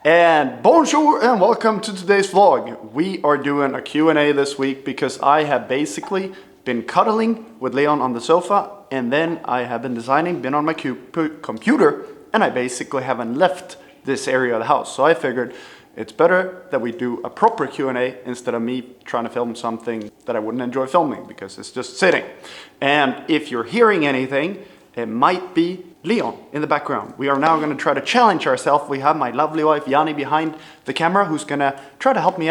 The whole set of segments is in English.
And bonjour and welcome to today's vlog. We are doing a Q&A this week because I have basically been cuddling with Leon on the sofa, and then I have been designing, been on my computer, and I basically haven't left this area of the house. So I figured it's better that we do a proper Q&A instead of me trying to film something that I wouldn't enjoy filming because it's just sitting. And if you're hearing anything, it might be Leon in the background. We are now going to try to challenge ourselves. We have my lovely wife Yanni behind the camera who's going to try to help me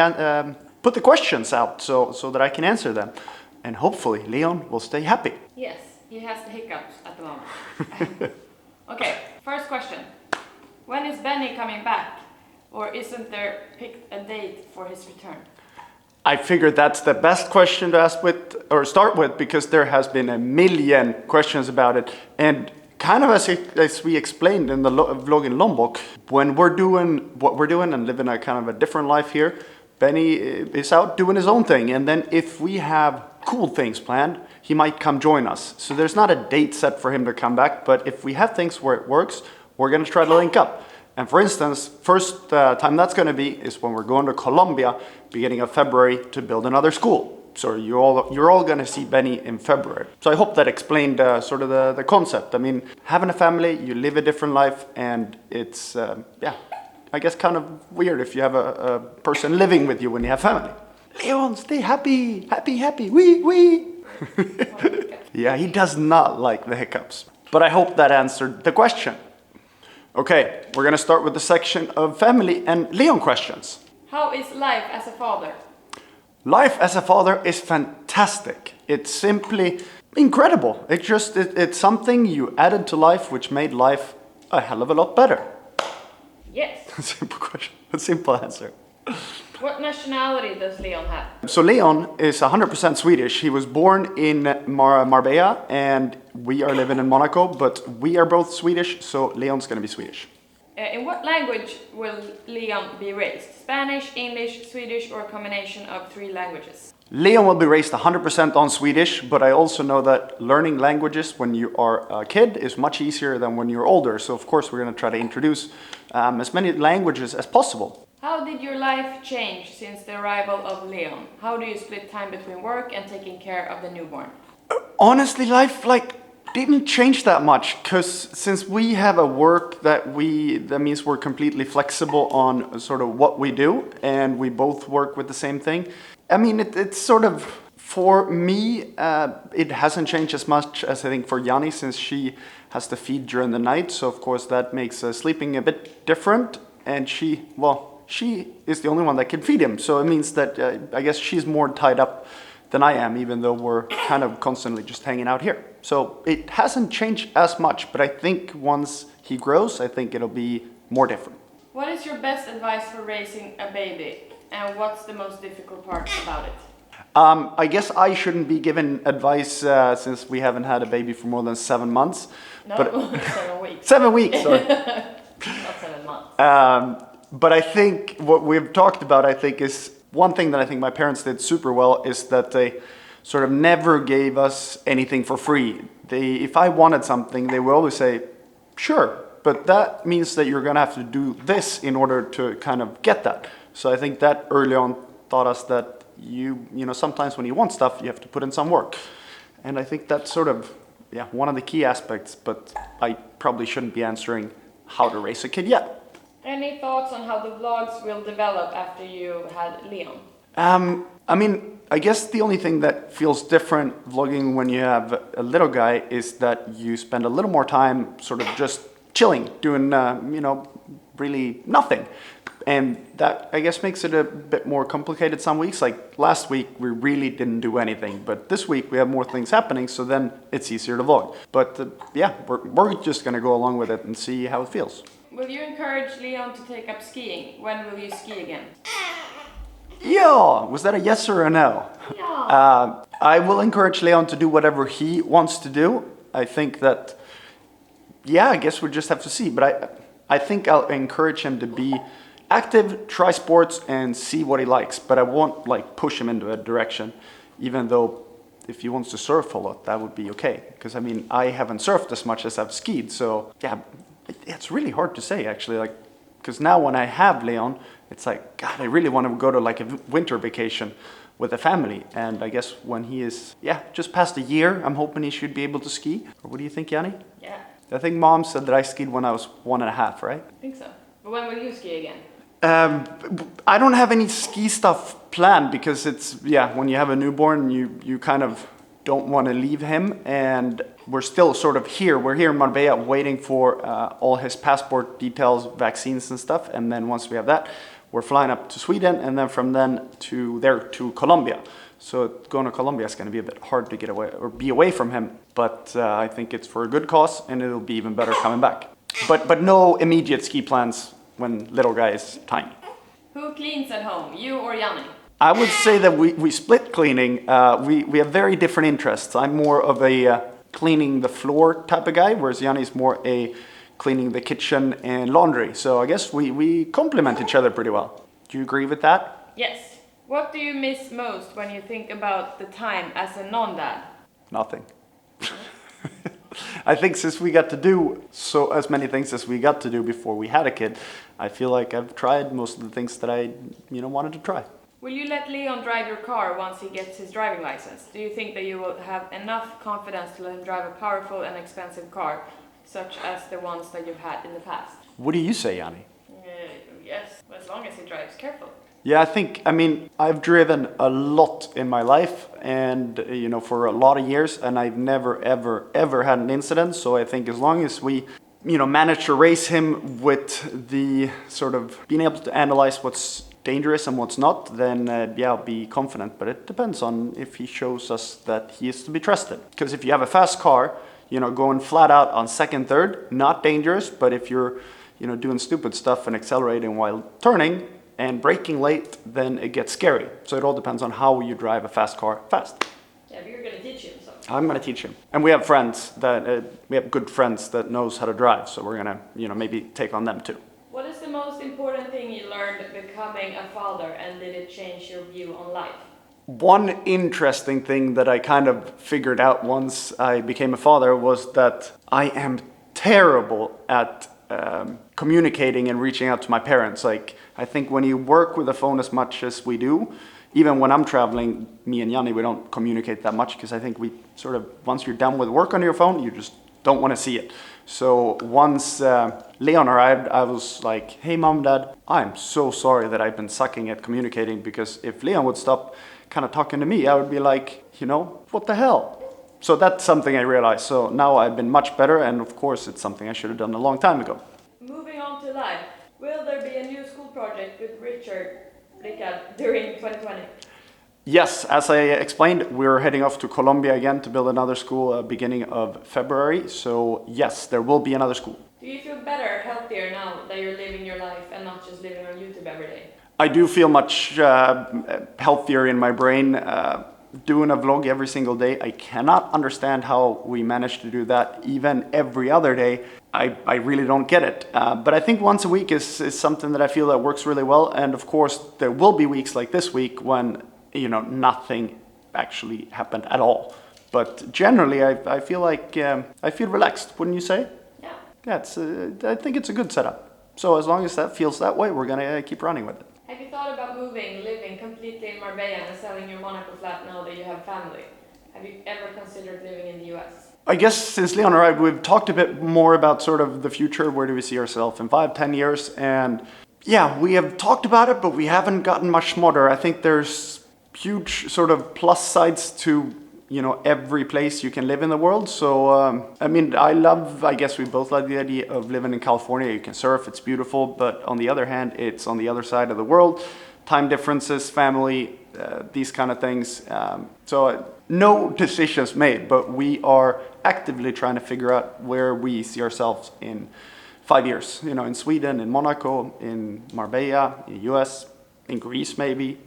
put the questions out so that I can answer them. And hopefully Leon will stay happy. Yes, he has the hiccups at the moment. Okay, first question. When is Benny coming back? Or isn't there picked a date for his return? I figured that's the best question to ask with or start with because there has been a million questions about it. And kind of as we explained in the vlog in Lombok, when we're doing what we're doing and living a kind of a different life here, Benny is out doing his own thing. And then if we have cool things planned, he might come join us. So there's not a date set for him to come back, but if we have things where it works, we're going to try to link up. And for instance, first time that's going to be is when we're going to Colombia, beginning of February, to build another school. So you're all going to see Benny in February. So I hope that explained sort of the concept. I mean, having a family, you live a different life, and it's, I guess kind of weird if you have a person living with you when you have family. Leon, stay happy, happy, wee. Yeah, he does not like the hiccups. But I hope that answered the question. Okay, we're going to start with the section of family and Leon questions. How is life as a father? Life as a father is fantastic. It's simply incredible. It's something you added to life which made life a hell of a lot better. Yes. Simple question, a simple answer. What nationality does Leon have? So Leon is 100% Swedish. He was born in Marbella and we are living in Monaco, but we are both Swedish, so Leon's going to be Swedish. In what language will Leon be raised? Spanish, English, Swedish, or a combination of 3 languages? Leon will be raised 100% on Swedish, but I also know that learning languages when you are a kid is much easier than when you're older. So of course we're going to try to introduce as many languages as possible. How did your life change since the arrival of Leon? How do you split time between work and taking care of the newborn? Honestly, life didn't change that much because since we have a work that means we're completely flexible on sort of what we do and we both work with the same thing. I mean, it's sort of, for me, it hasn't changed as much as I think for Yanni since she has to feed during the night. So of course that makes sleeping a bit different, and she is the only one that can feed him. So it means that I guess she's more tied up than I am, even though we're kind of constantly just hanging out here. So it hasn't changed as much, but I think once he grows, I think it'll be more different. What is your best advice for raising a baby? And what's the most difficult part about it? I guess I shouldn't be given advice since we haven't had a baby for more than 7 months. No, but 7 weeks. 7 weeks, sorry. Not 7 months. But I think what we've talked about, I think, is one thing that I think my parents did super well is that they sort of never gave us anything for free. If I wanted something, they would always say, sure, but that means that you're going to have to do this in order to kind of get that. So I think that early on taught us that you know, sometimes when you want stuff, you have to put in some work. And I think that's sort of, one of the key aspects, but I probably shouldn't be answering how to raise a kid yet. Any thoughts on how the vlogs will develop after you had Leon? I mean, I guess the only thing that feels different vlogging when you have a little guy is that you spend a little more time sort of just chilling, doing, really nothing. And that, I guess, makes it a bit more complicated some weeks. Like last week, we really didn't do anything. But this week, we have more things happening, so then it's easier to vlog. But we're just going to go along with it and see how it feels. Will you encourage Leon to take up skiing? When will you ski again? Yeah, was that a yes or a no? Yeah. I will encourage Leon to do whatever he wants to do. I think that, I guess we just have to see. But I think I'll encourage him to be active, try sports, and see what he likes. But I won't push him into a direction, even though if he wants to surf a lot, that would be okay. Because I mean, I haven't surfed as much as I've skied. So yeah, it's really hard to say actually. Because now when I have Leon, it's like, God, I really want to go to like a winter vacation with the family. And I guess when he is, just past a year, I'm hoping he should be able to ski. Or what do you think, Yanni? Yeah, I think Mom said that I skied when I was 1.5, right? I think so. But when will you ski again? I don't have any ski stuff planned because it's, when you have a newborn, you kind of don't want to leave him. And we're still sort of here. We're here in Marbella waiting for all his passport details, vaccines and stuff. And then once we have that, we're flying up to Sweden and then from then to Colombia. So going to Colombia is going to be a bit hard to get away or be away from him. But I think it's for a good cause and it'll be even better coming back. But no immediate ski plans when little guy is tiny. Who cleans at home, you or Yanni? I would say that we split cleaning. We have very different interests. I'm more of a cleaning the floor type of guy, whereas Yanni's more a cleaning the kitchen and laundry. So I guess we complement each other pretty well. Do you agree with that? Yes. What do you miss most when you think about the time as a non-dad? Nothing. I think since we got to do as many things as we got to do before we had a kid, I feel like I've tried most of the things that I wanted to try. Will you let Leon drive your car once he gets his driving license? Do you think that you will have enough confidence to let him drive a powerful and expensive car, such as the ones that you've had in the past? What do you say, Yanni? Yes, as long as he drives careful. Yeah, I've driven a lot in my life and, for a lot of years, and I've never, ever, ever had an incident. So I think as long as we, manage to raise him with the sort of being able to analyze what's dangerous and what's not, then I'll be confident. But it depends on if he shows us that he is to be trusted. Because if you have a fast car, going flat out on second, third, not dangerous. But if you're, doing stupid stuff and accelerating while turning, and braking late, then it gets scary. So it all depends on how you drive a fast car fast. Yeah, but you're going to teach him, so. I'm going to teach him. And we have friends we have good friends that knows how to drive. So we're going to, maybe take on them too. What is the most important thing you learned becoming a father, and did it change your view on life? One interesting thing that I kind of figured out once I became a father was that I am terrible at communicating and reaching out to my parents. Like, I think when you work with a phone as much as we do, even when I'm traveling, me and Yanni, we don't communicate that much because I think we sort of, once you're done with work on your phone, you just don't want to see it. So once Leon arrived, I was like, hey, Mom, Dad, I'm so sorry that I've been sucking at communicating, because if Leon would stop kind of talking to me, I would be like, what the hell? So that's something I realized. So now I've been much better, and of course it's something I should have done a long time ago. Moving on to life, will there be a new school project with Richard during 2020? Yes, as I explained, we're heading off to Colombia again to build another school beginning of February. So yes, there will be another school. Do you feel better, healthier now that you're living your life and not just living on YouTube every day? I do feel much healthier in my brain. Doing a vlog every single day, I cannot understand how we manage to do that even every other day. I really don't get it. But I think once a week is something that I feel that works really well. And of course, there will be weeks like this week when, nothing actually happened at all. But generally, I feel like I feel relaxed, wouldn't you say? Yeah. Yeah, I think it's a good setup. So as long as that feels that way, we're going to keep running with it. Have you thought about living completely in Marbella and selling your Monaco flat now that you have family? Have you ever considered living in the US? I guess since Leon arrived, we've talked a bit more about sort of the future. Where do we see ourselves in 5-10 years? And yeah, we have talked about it, but we haven't gotten much smarter. I think there's huge sort of plus sides to, every place you can live in the world. So, I guess we both like the idea of living in California. You can surf, it's beautiful, but on the other hand, it's on the other side of the world. Time differences, family, these kind of things. So no decisions made, but we are actively trying to figure out where we see ourselves in 5 years. In Sweden, in Monaco, in Marbella, in the US, in Greece maybe.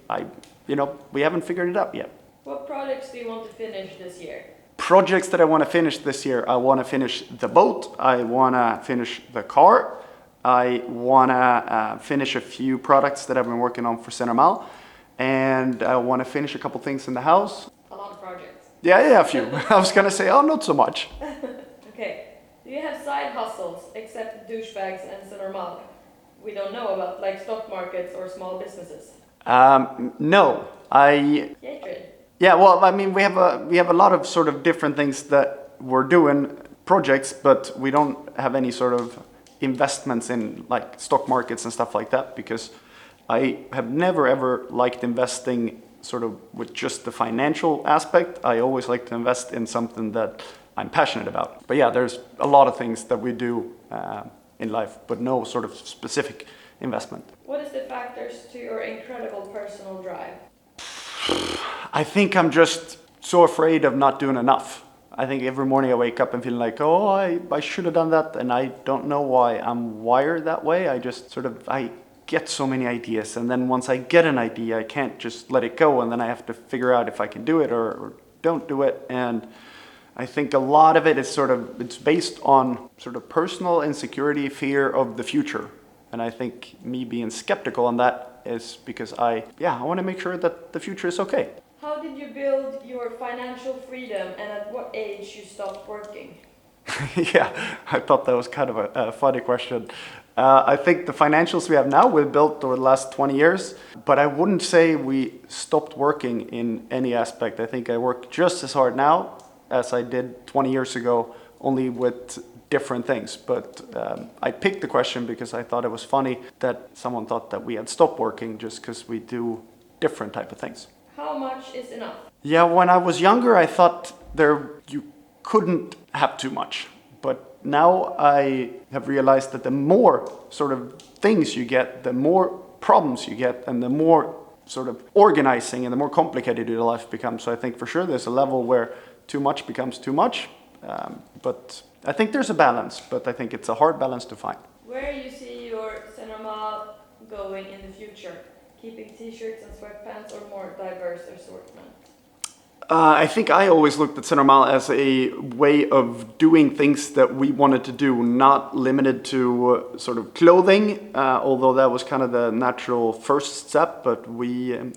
We haven't figured it out yet. What projects do you want to finish this year? Projects that I want to finish this year. I want to finish the boat. I want to finish the car. I want to finish a few products that I've been working on for Cinemal. And I want to finish a couple things in the house. A lot of projects. Yeah, a few. I was going to say, not so much. Okay. Do you have side hustles except douchebags and Cinemal? we don't know about, like stock markets or small businesses? No, Yay trade. yeah, well, I mean, we have a lot of sort of different things that we're doing, projects, but we don't have any sort of investments in like stock markets and stuff like that, because I have never ever liked investing sort of with just the financial aspect. I always like to invest in something that I'm passionate about. But yeah, there's a lot of things that we do in life, but no sort of specific investment. What is the factors to your incredible personal drive? I think I'm just so afraid of not doing enough. I think every morning I wake up and feel like, oh, I should have done that, and I don't know why I'm wired that way. I get so many ideas, and then once I get an idea, I can't just let it go, and then I have to figure out if I can do it or don't do it. And I think a lot of it is it's based on sort of personal insecurity, fear of the future. And I think me being skeptical on that is because I want to make sure that the future is okay. How did you build your financial freedom, and at what age you stopped working? Yeah, I thought that was kind of a funny question. I think the financials we have now, we've built over the last 20 years, but I wouldn't say we stopped working in any aspect. I think I work just as hard now as I did 20 years ago, only with different things. But I picked the question because I thought it was funny that someone thought that we had stopped working just because we do different type of things. How much is enough? Yeah, when I was younger, I thought you couldn't have too much. But now I have realized that the more sort of things you get, the more problems you get, and the more sort of organizing and the more complicated your life becomes. So I think for sure there's a level where too much becomes too much. But I think there's a balance, but I think it's a hard balance to find. Where you see your cinema going in the future? Keeping t-shirts and sweatpants, or more diverse assortment? I think I always looked at Cinemal as a way of doing things that we wanted to do, not limited to sort of clothing, although that was kind of the natural first step. But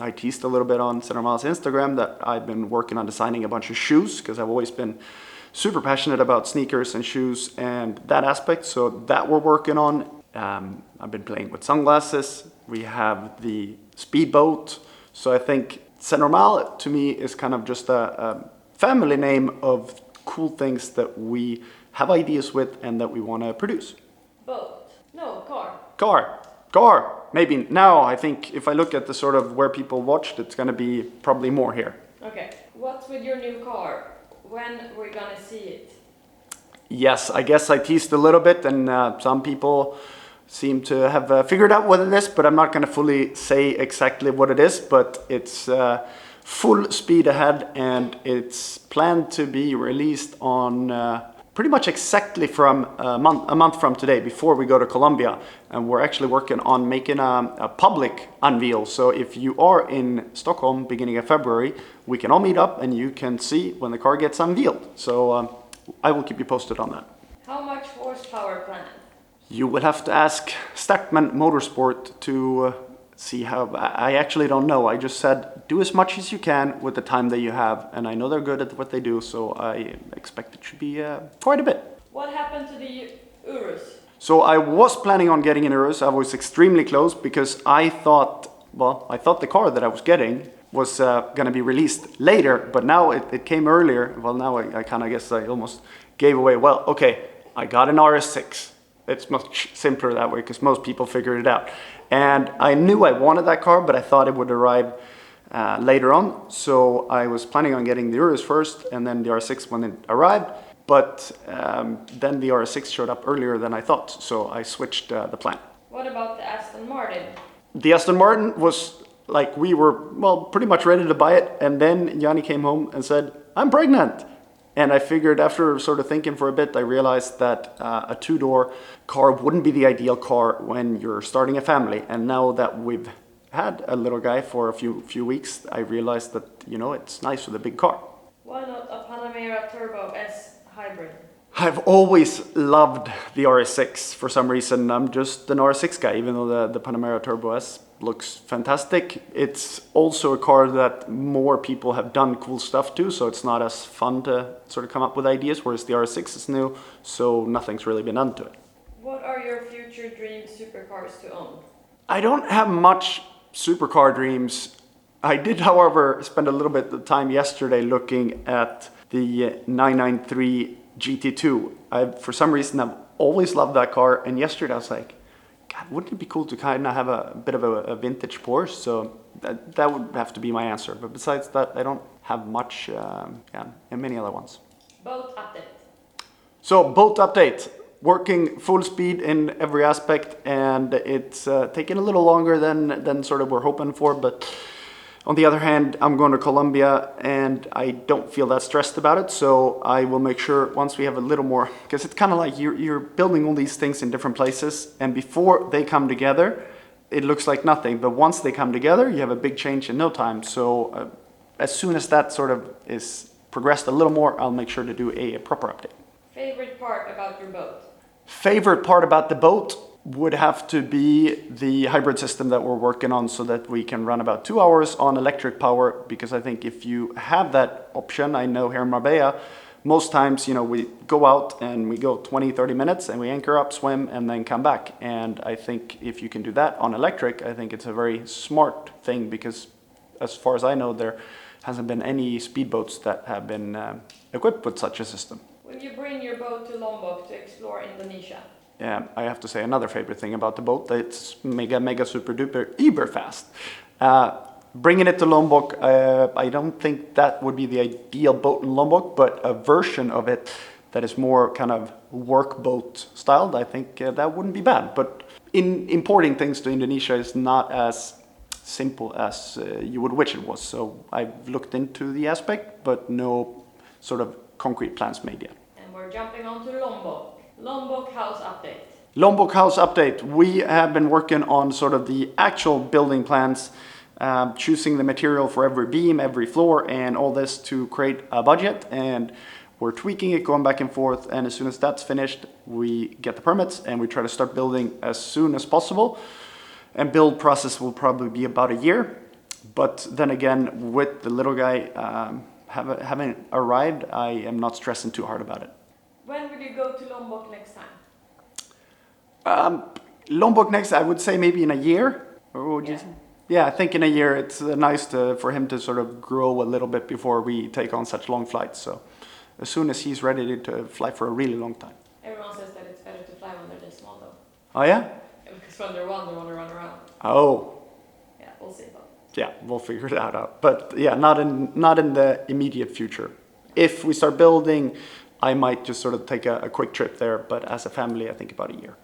I teased a little bit on Cinemal's Instagram that I've been working on designing a bunch of shoes, because I've always been super passionate about sneakers and shoes and that aspect. So that we're working on. I've been playing with sunglasses. We have the speedboat. So I think Cinemal to me is kind of just a family name of cool things that we have ideas with and that we want to produce. Boat. No, car. Car. Maybe now, I think if I look at the sort of where people watched, it's going to be probably more here. Okay. What's with your new car? When we're gonna see it? Yes, I guess I teased a little bit, and some people seem to have figured out what it is, but I'm not going to fully say exactly what it is. But it's full speed ahead, and it's planned to be released on pretty much exactly from a month from today, before we go to Colombia. And we're actually working on making a public unveil. So if you are in Stockholm beginning of February, we can all meet up and you can see when the car gets unveiled. So I will keep you posted on that. How much horsepower planned? You will have to ask Stackman Motorsport to see how. I actually don't know. I just said do as much as you can with the time that you have, and I know they're good at what they do, so I expect it should be quite a bit. What happened to the Urus? So I was planning on getting an Urus. I was extremely close because I thought the car that I was getting was going to be released later, but now it came earlier. Well, now I kind of guess I almost gave away. Well, okay, I got an RS6. It's much simpler that way because most people figured it out. And I knew I wanted that car, but I thought it would arrive later on. So I was planning on getting the Urus first and then the RS6 when it arrived. But then the RS6 showed up earlier than I thought, so I switched the plan. What about the Aston Martin? The Aston Martin was like, we were, pretty much ready to buy it. And then Yanni came home and said, I'm pregnant. And I figured, after sort of thinking for a bit, I realized that a two-door car wouldn't be the ideal car when you're starting a family. And now that we've had a little guy for a few weeks, I realized that, it's nice with a big car. Why not a Panamera Turbo S hybrid? I've always loved the RS6 for some reason. I'm just an RS6 guy, even though the Panamera Turbo S looks fantastic. It's also a car that more people have done cool stuff to, so it's not as fun to sort of come up with ideas, whereas the RS6 is new, so nothing's really been done to it. What are your future future dream supercars to own? I don't have much supercar dreams. I did, however, spend a little bit of time yesterday looking at the 993 GT2. For some reason, I've always loved that car, and yesterday I was like, God, wouldn't it be cool to kind of have a bit of a vintage Porsche? So that would have to be my answer. But besides that, I don't have much, and many other ones. Boat update. So boat update, working full speed in every aspect, and it's taking a little longer than sort of we're hoping for, but on the other hand, I'm going to Colombia and I don't feel that stressed about it, so I will make sure once we have a little more, because it's kind of like you're building all these things in different places, and before they come together, it looks like nothing, but once they come together, you have a big change in no time. So as soon as that sort of is progressed a little more, I'll make sure to do a proper update. Favorite part about your boat? Favorite part about the boat would have to be the hybrid system that we're working on, so that we can run about 2 hours on electric power, because I think if you have that option, I know here in Marbella, most times, we go out and we go 20-30 minutes and we anchor up, swim, and then come back. And I think if you can do that on electric, I think it's a very smart thing, because as far as I know, there hasn't been any speedboats that have been equipped with such a system. Will you bring your boat to Lombok to explore Indonesia? Yeah, I have to say another favorite thing about the boat, it's mega super duper uber fast. Bringing it to Lombok, I don't think that would be the ideal boat in Lombok, but a version of it that is more kind of workboat styled, I think that wouldn't be bad. But importing things to Indonesia is not as simple as you would wish it was. So I've looked into the aspect, but no sort of concrete plans made yet. And we're jumping on to Lombok. Lombok house update. Lombok house update. We have been working on sort of the actual building plans, choosing the material for every beam, every floor, and all this to create a budget. And we're tweaking it, going back and forth. And as soon as that's finished, we get the permits and we try to start building as soon as possible. And build process will probably be about a year. But then again, with the little guy having arrived, I am not stressing too hard about it. When will you go to Lombok next time? Lombok next, I would say maybe in a year. Or what would you say? Yeah, I think in a year it's nice for him to sort of grow a little bit before we take on such long flights. So as soon as he's ready to fly for a really long time. Everyone says that it's better to fly when they're this small though. Oh yeah? Because when they're one, they want to run around. Oh. Yeah, we'll see though. Yeah, we'll figure that out. But yeah, not in the immediate future. If we start building, I might just sort of take a quick trip there, but as a family, I think about a year.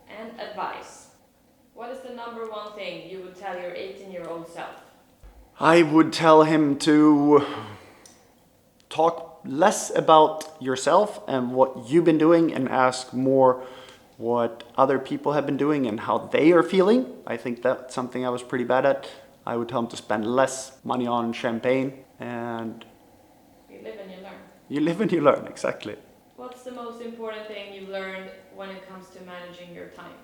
And advice. What is the number one thing you would tell your 18-year-old self? I would tell him to talk less about yourself and what you've been doing, and ask more what other people have been doing and how they are feeling. I think that's something I was pretty bad at. I would tell him to spend less money on champagne, and You live and you learn. you live and you learn, exactly. What's the most important thing you've learned when it comes to managing your time?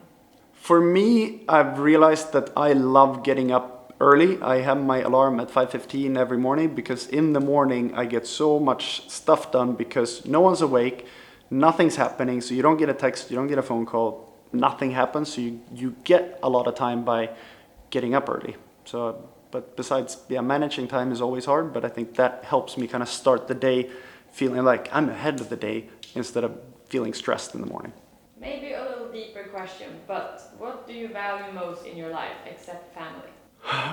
For me, I've realized that I love getting up early. I have my alarm at 5:15 every morning, because in the morning I get so much stuff done, because no one's awake, nothing's happening, so you don't get a text, you don't get a phone call, nothing happens, so you get a lot of time by getting up early. So, but besides, managing time is always hard, but I think that helps me kind of start the day feeling like I'm ahead of the day instead of feeling stressed in the morning. Maybe a little deeper question, but what do you value most in your life except family?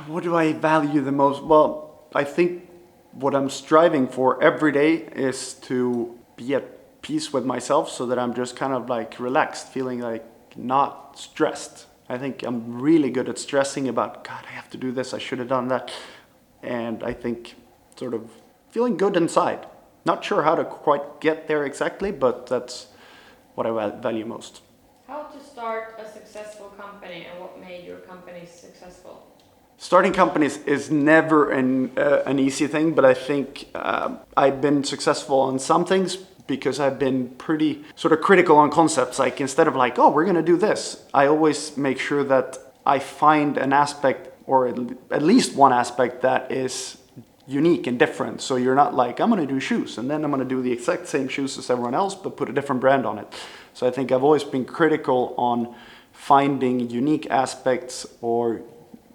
What do I value the most? Well, I think what I'm striving for every day is to be at peace with myself, so that I'm just kind of like relaxed, feeling like not stressed. I think I'm really good at stressing about, God, I have to do this, I should have done that. And I think sort of feeling good inside. Not sure how to quite get there exactly, but that's what I value most. How to start a successful company and what made your company successful? Starting companies is never an easy thing, but I think I've been successful on some things because I've been pretty sort of critical on concepts. Like, instead of like, oh, we're going to do this, I always make sure that I find an aspect, or at least one aspect, that is unique and different. So you're not like, I'm going to do shoes and then I'm going to do the exact same shoes as everyone else, but put a different brand on it. So I think I've always been critical on finding unique aspects or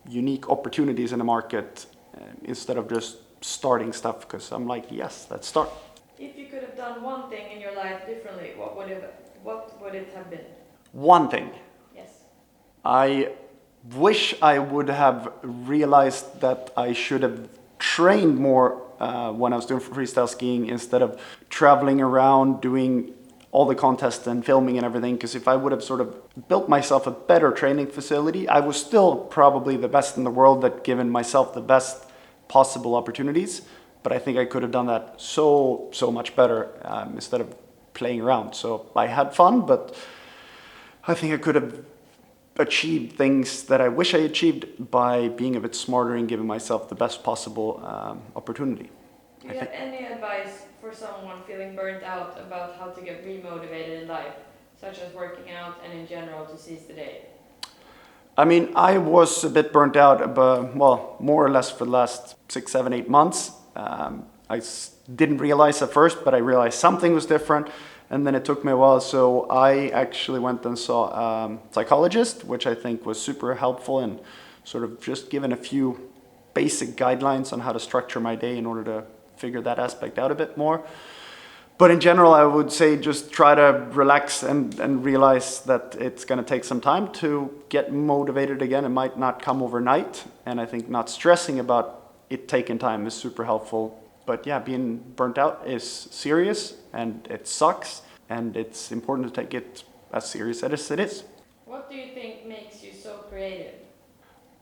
unique opportunities in the market instead of just starting stuff, because I'm like, yes, let's start. If you could have done one thing in your life differently, what would it have been? One thing. Yes. I wish I would have realized that I should have trained more when I was doing freestyle skiing instead of traveling around doing all the contests and filming and everything, because if I would have sort of built myself a better training facility, I was still probably the best in the world at giving myself the best possible opportunities, but I think I could have done that so much better instead of playing around. So I had fun, but I think I could have achieved things that I wish I achieved by being a bit smarter and giving myself the best possible opportunity. Do you have any advice for someone feeling burnt out about how to get remotivated in life, such as working out and in general to seize the day? I mean, I was a bit burnt out, but, well, more or less for the last 6, 7, 8 months. Didn't realize at first, but I realized something was different, and then it took me a while. So I actually went and saw a psychologist, which I think was super helpful and sort of just given a few basic guidelines on how to structure my day in order to figure that aspect out a bit more. But in general, I would say just try to relax and realize that it's going to take some time to get motivated again. It might not come overnight. And I think not stressing about it taking time is super helpful. But yeah, being burnt out is serious and it sucks. And it's important to take it as serious as it is. What do you think makes you so creative?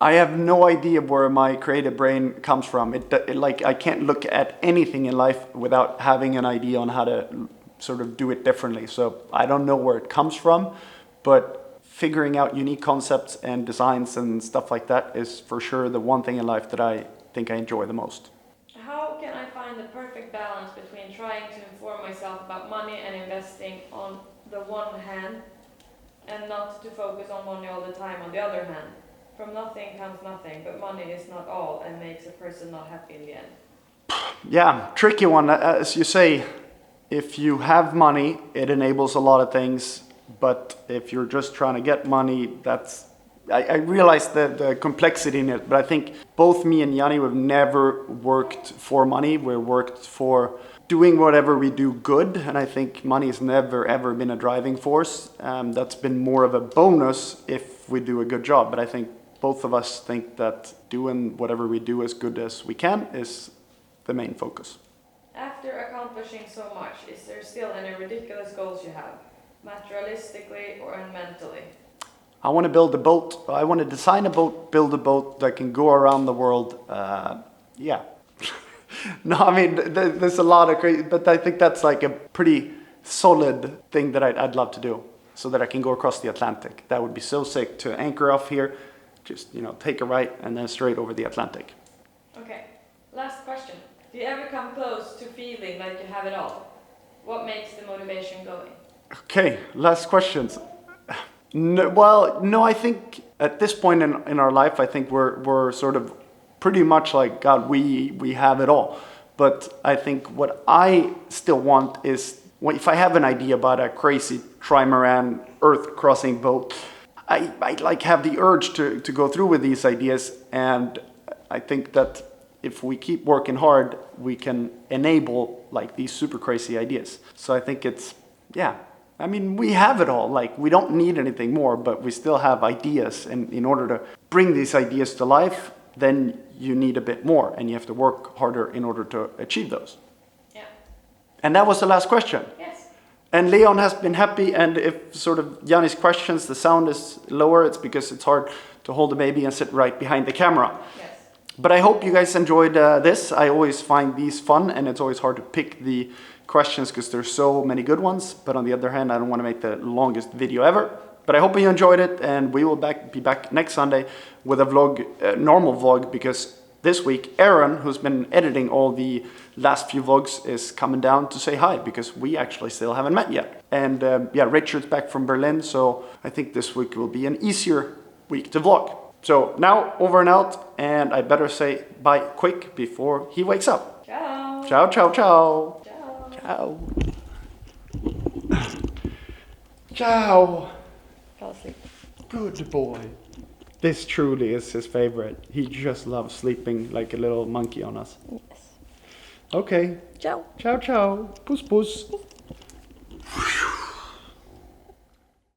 I have no idea where my creative brain comes from. Like, I can't look at anything in life without having an idea on how to sort of do it differently. So I don't know where it comes from, but figuring out unique concepts and designs and stuff like that is for sure the one thing in life that I think I enjoy the most. How can I find the perfect balance between trying to inform myself about money and investing on the one hand and not to focus on money all the time on the other hand? From nothing comes nothing, but money is not all and makes a person not happy in the end. Yeah, tricky one. As you say, if you have money, it enables a lot of things. But if you're just trying to get money, I realize the complexity in it. But I think both me and Yanni, we've never worked for money. We've worked for doing whatever we do good. And I think money has never, ever been a driving force. That's been more of a bonus if we do a good job. But I think both of us think that doing whatever we do as good as we can is the main focus. After accomplishing so much, is there still any ridiculous goals you have, materialistically or mentally? I want to build a boat. I want to design a boat, build a boat that can go around the world. Yeah. No, I mean, there's a lot of crazy, but I think that's like a pretty solid thing that I'd love to do, so that I can go across the Atlantic. That would be so sick to anchor off here. Just, take a right and then straight over the Atlantic. Okay, last question. Do you ever come close to feeling like you have it all? What makes the motivation going? Okay, last questions. No, I think at this point in our life, I think we're sort of pretty much like, God, we have it all. But I think what I still want is, if I have an idea about a crazy trimaran earth-crossing boat, I like have the urge to go through with these ideas, and I think that if we keep working hard, we can enable like these super crazy ideas. So I think I mean, we have it all. Like, we don't need anything more, but we still have ideas, and in order to bring these ideas to life, then you need a bit more, and you have to work harder in order to achieve those. Yeah. And that was the last question. Yes. And Leon has been happy, and if sort of Yanni's questions, the sound is lower, it's because it's hard to hold the baby and sit right behind the camera. Yes. But I hope you guys enjoyed this. I always find these fun, and it's always hard to pick the questions because there's so many good ones. But on the other hand, I don't want to make the longest video ever. But I hope you enjoyed it, and we will be back next Sunday with a vlog, normal vlog, because this week, Aaron, who's been editing all the last few vlogs, is coming down to say hi, because we actually still haven't met yet. And Richard's back from Berlin, so I think this week will be an easier week to vlog. So now, over and out, and I better say bye quick before he wakes up. Ciao. Ciao, ciao, ciao. Ciao. Ciao. Ciao. Fall asleep. Good boy. This truly is his favorite. He just loves sleeping like a little monkey on us. Yes. Okay. Ciao. Ciao, ciao. Puss, puss.